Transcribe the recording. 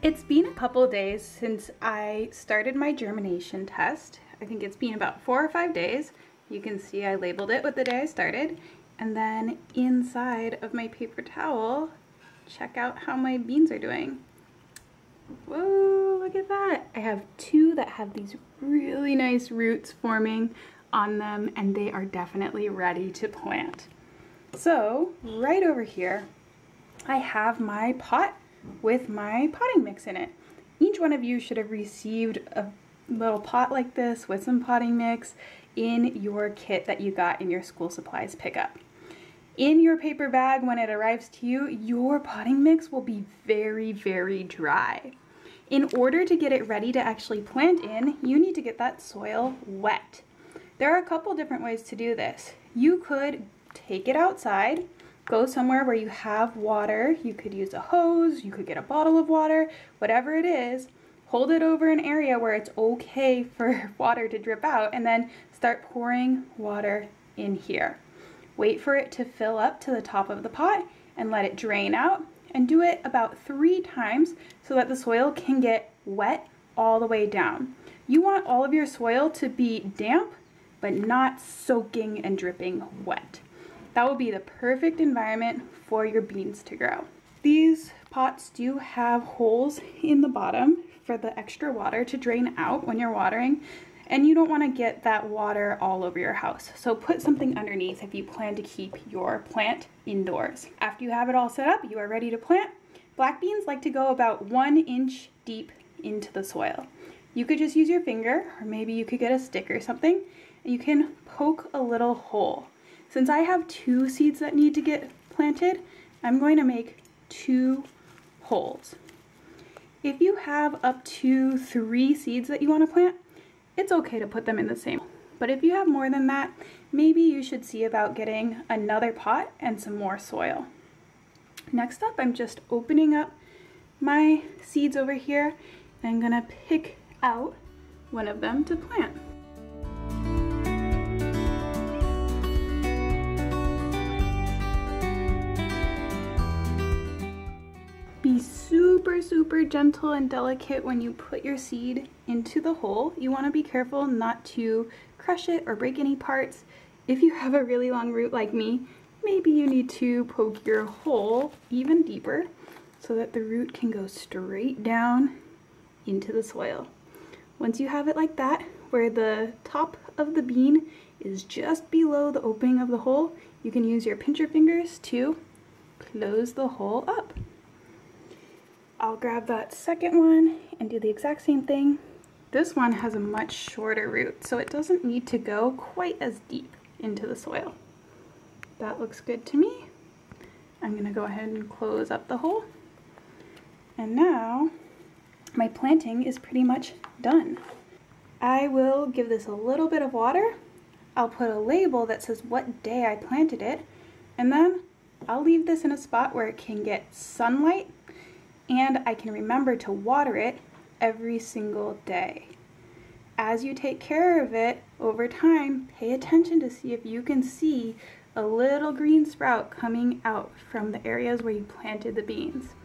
It's been a couple of days since I started my germination test. I think it's been about 4 or 5 days. You can see I labeled it with the day I started. And then inside of my paper towel, check out how my beans are doing. Whoa, look at that. I have 2 that have these really nice roots forming on them, and they are definitely ready to plant. So right over here, I have my pot with my potting mix in it. Each one of you should have received a little pot like this with some potting mix in your kit that you got in your school supplies pickup. In your paper bag when it arrives to you, your potting mix will be very, very dry. In order to get it ready to actually plant in, you need to get that soil wet. There are a couple different ways to do this. You could take it outside, go somewhere where you have water. You could use a hose, you could get a bottle of water, whatever it is. Hold it over an area where it's okay for water to drip out, and then start pouring water in here. Wait for it to fill up to the top of the pot and let it drain out, and do it about 3 times so that the soil can get wet all the way down. You want all of your soil to be damp, but not soaking and dripping wet. That will be the perfect environment for your beans to grow. These pots do have holes in the bottom for the extra water to drain out when you're watering, and you don't want to get that water all over your house. So put something underneath if you plan to keep your plant indoors. After you have it all set up, you are ready to plant. Black beans like to go about 1 inch deep into the soil. You could just use your finger, or maybe you could get a stick or something, and you can poke a little hole. Since I have 2 seeds that need to get planted, I'm going to make 2 holes. If you have up to 3 seeds that you want to plant, it's okay to put them in the same hole. But if you have more than that, maybe you should see about getting another pot and some more soil. Next up, I'm just opening up my seeds over here, and I'm gonna pick out one of them to plant. Be super gentle and delicate when you put your seed into the hole. You want to be careful not to crush it or break any parts. If you have a really long root like me, maybe you need to poke your hole even deeper so that the root can go straight down into the soil. Once you have it like that, where the top of the bean is just below the opening of the hole, you can use your pincher fingers to close the hole up. I'll grab that second one and do the exact same thing. This one has a much shorter root, so it doesn't need to go quite as deep into the soil. That looks good to me. I'm gonna go ahead and close up the hole. And now my planting is pretty much done. I will give this a little bit of water. I'll put a label that says what day I planted it, and then I'll leave this in a spot where it can get sunlight, and I can remember to water it every single day. As you take care of it over time, pay attention to see if you can see a little green sprout coming out from the areas where you planted the beans.